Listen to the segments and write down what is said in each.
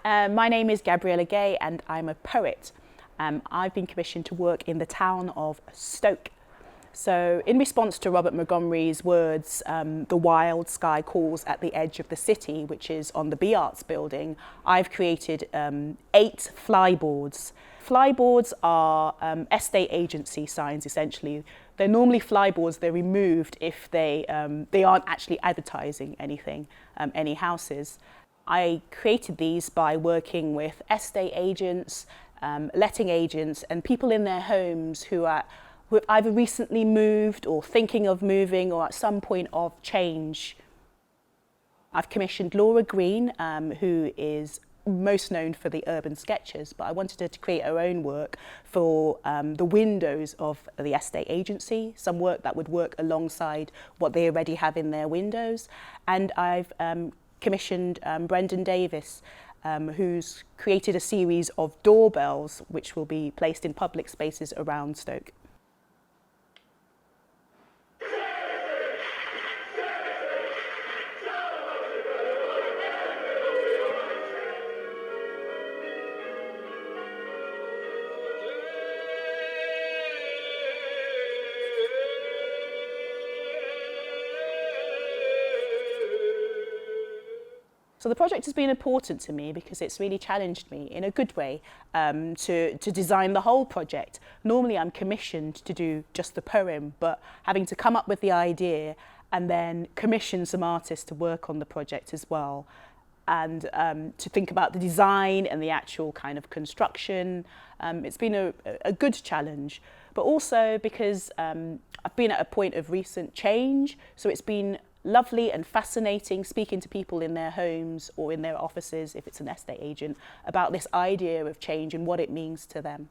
My name is Gabriella Gay and I'm a poet. I've been commissioned to work in the town of Stoke. So in response to Robert Montgomery's words, the wild sky calls at the edge of the city, which is on the B-Arts building, I've created 8 flyboards. Flyboards are estate agency signs, essentially. They're normally flyboards, they're removed if they aren't actually advertising anything, any houses. I created these by working with estate agents, letting agents and people in their homes who have either recently moved or thinking of moving or at some point of change. I've commissioned Laura Green, who is most known for the urban sketches, but I wanted her to create her own work for the windows of the estate agency, some work that would work alongside what they already have in their windows. And I've commissioned Brendan Davis, who's created a series of doorbells which will be placed in public spaces around Stoke. So the project has been important to me because it's really challenged me in a good way to design the whole project. Normally I'm commissioned to do just the poem, but having to come up with the idea and then commission some artists to work on the project as well, and to think about the design and the actual kind of construction. It's been a good challenge, but also because I've been at a point of recent change, so it's been lovely and fascinating speaking to people in their homes or in their offices, if it's an estate agent, about this idea of change and what it means to them.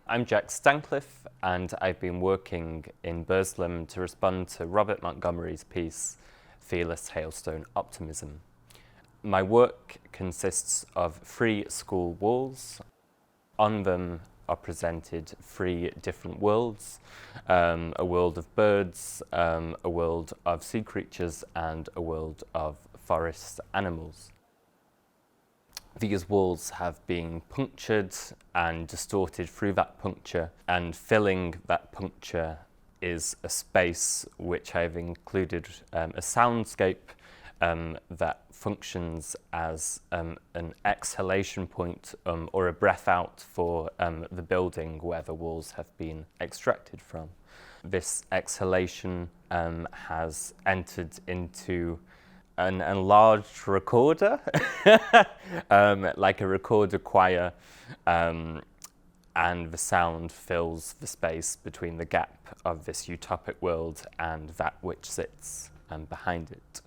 I'm Jack Stancliff and I've been working in Burslem to respond to Robert Montgomery's piece, Fearless Hailstone Optimism. My work consists of 3 school walls. On them are presented 3 different worlds, a world of birds, a world of sea creatures and a world of forest animals. These walls have been punctured and distorted through that puncture, and filling that puncture is a space which I've included a soundscape that functions as an exhalation point or a breath out for the building where the walls have been extracted from. This exhalation has entered into an enlarged recorder, like a recorder choir, and the sound fills the space between the gap of this utopic world and that which sits behind it.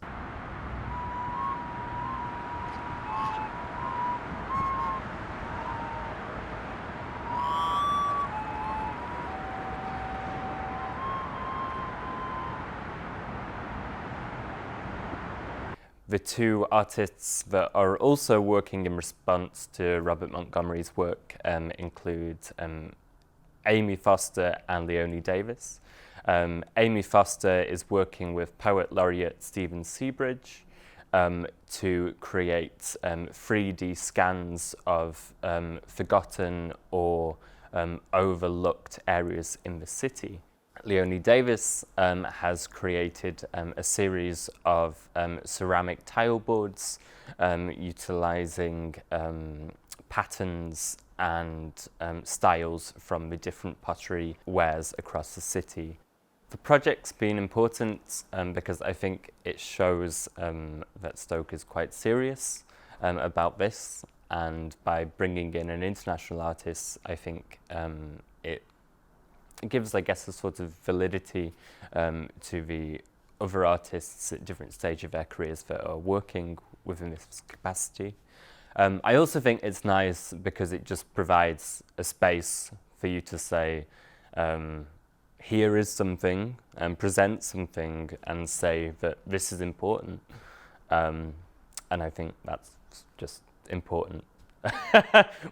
The 2 artists that are also working in response to Robert Montgomery's work include Amy Foster and Leonie Davis. Amy Foster is working with poet laureate Stephen Seabridge to create 3D scans of forgotten or overlooked areas in the city. Leonie Davis has created a series of ceramic tile boards utilising patterns and styles from the different pottery wares across the city. The project's been important because I think it shows that Stoke is quite serious about this, and by bringing in an international artist, I think it gives, I guess, a sort of validity to the other artists at different stages of their careers that are working within this capacity. I also think it's nice because it just provides a space for you to say, here is something, and present something and say that this is important. And I think that's just important.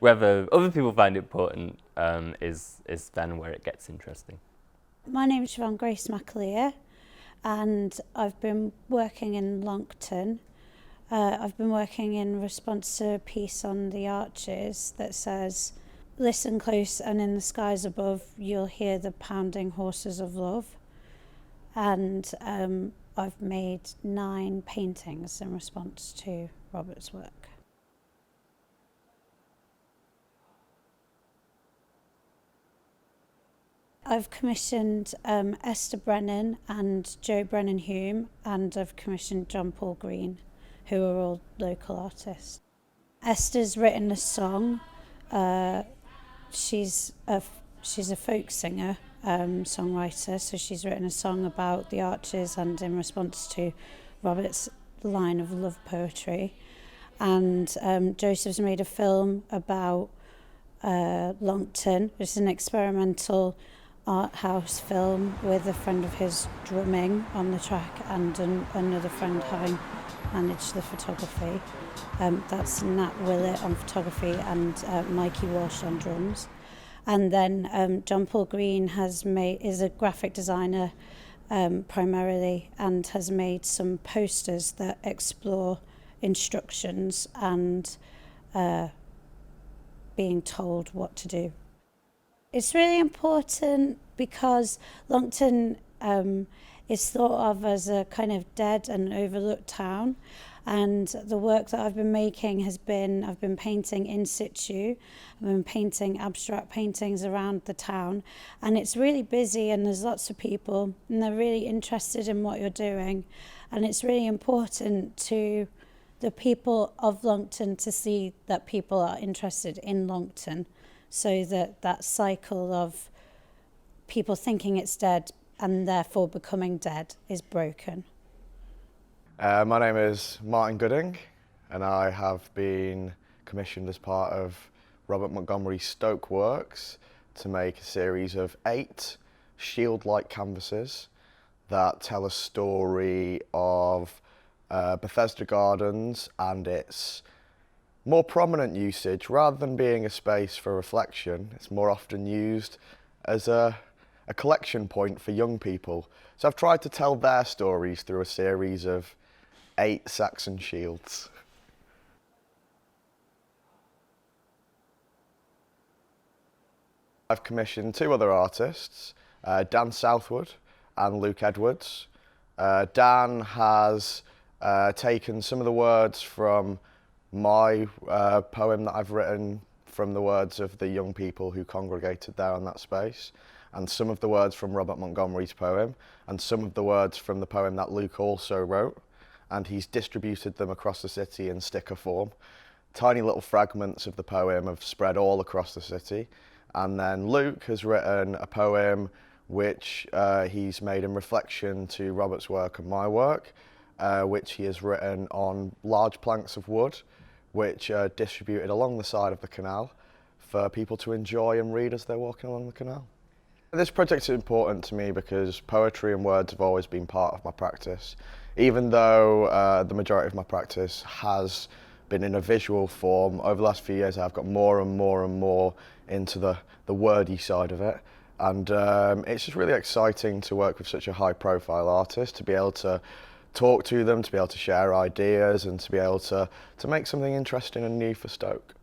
Whether other people find it important is then where it gets interesting. My name is Siobhan and I've been working in Longton I've been working in response to a piece on the arches that says, "Listen close and in the skies above you'll hear the pounding horses of love." And I've made 9 paintings in response to Robert's work. I've commissioned Esther Brennan and Joe Brennan-Hume, and I've commissioned John Paul Green, who are all local artists. Esther's written a song. She's a folk singer, songwriter, so she's written a song about the arches and in response to Robert's line of love poetry. And Joseph's made a film about Longton, which is an experimental art house film with a friend of his drumming on the track and another friend having managed the photography. That's Nat Willett on photography and Mikey Walsh on drums. And then John Paul Green is a graphic designer primarily, and has made some posters that explore instructions and being told what to do. It's really important because Longton is thought of as a kind of dead and overlooked town, and the work that I've been making I've been painting in situ. I've been painting abstract paintings around the town, and it's really busy and there's lots of people and they're really interested in what you're doing, and it's really important to the people of Longton to see that people are interested in Longton, so that cycle of people thinking it's dead and therefore becoming dead is broken. My name is Martin Gooding, and I have been commissioned as part of Robert Montgomery's Stoke works to make a series of 8 shield-like canvases that tell a story of Bethesda Gardens and its more prominent usage. Rather than being a space for reflection, it's more often used as a collection point for young people. So I've tried to tell their stories through a series of 8 Saxon shields. I've commissioned 2 other artists, Dan Southwood and Luke Edwards. Dan has taken some of the words from my poem that I've written from the words of the young people who congregated there in that space, and some of the words from Robert Montgomery's poem, and some of the words from the poem that Luke also wrote, and he's distributed them across the city in sticker form. Tiny little fragments of the poem have spread all across the city, and then Luke has written a poem which he's made in reflection to Robert's work and my work, which he has written on large planks of wood, which are distributed along the side of the canal for people to enjoy and read as they're walking along the canal. This project is important to me because poetry and words have always been part of my practice. Even though the majority of my practice has been in a visual form, over the last few years I've got more and more into the wordy side of it. And it's just really exciting to work with such a high profile artist, to be able to talk to them, to be able to share ideas, and to be able to make something interesting and new for Stoke.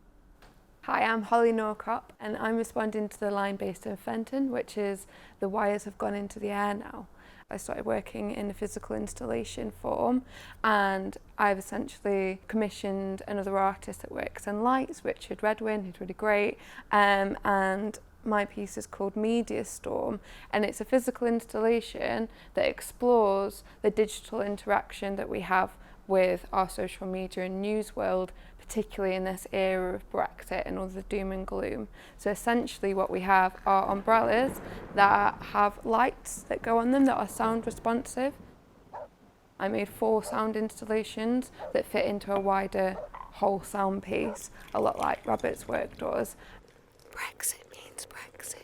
Hi, I'm Holly Norcropp, and I'm responding to the line based in Fenton, which is the wires have gone into the air now. I started working in a physical installation form, and I've essentially commissioned another artist that works in lights, Richard Redwin, who's really great, and my piece is called Media Storm, and it's a physical installation that explores the digital interaction that we have with our social media and news world, particularly in this era of Brexit and all the doom and gloom. So essentially what we have are umbrellas that have lights that go on them that are sound responsive. I made 4 sound installations that fit into a wider whole sound piece, a lot like Robert's work does. Brexit means Brexit.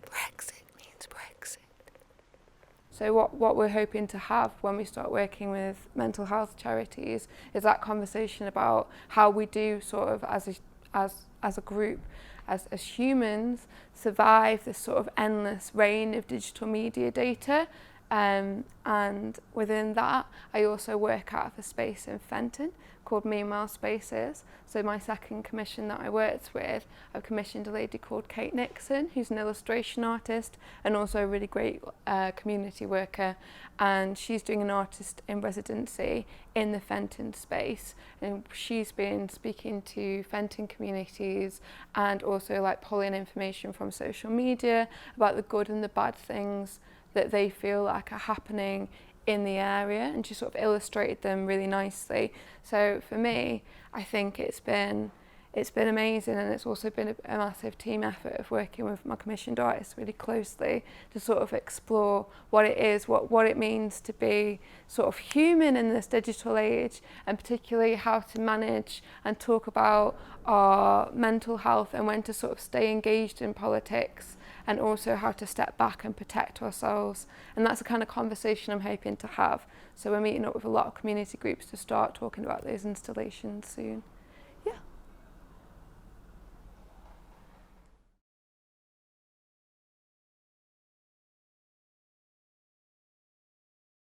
Brexit means Brexit. So what we're hoping to have when we start working with mental health charities is that conversation about how we do sort of as a group, as humans, survive this sort of endless reign of digital media data And within that, I also work out of a space in Fenton called Meanwhile Spaces. So my second commission that I worked with, I've commissioned a lady called Kate Nixon, who's an illustration artist and also a really great community worker. And she's doing an artist in residency in the Fenton space. And she's been speaking to Fenton communities and also like pulling information from social media about the good and the bad things that they feel like are happening in the area, and she sort of illustrated them really nicely. So for me, I think it's been amazing, and it's also been a massive team effort of working with my commissioned artists really closely to sort of explore what it is, what it means to be sort of human in this digital age, and particularly how to manage and talk about our mental health and when to sort of stay engaged in politics, and also how to step back and protect ourselves. And that's the kind of conversation I'm hoping to have. So we're meeting up with a lot of community groups to start talking about those installations soon.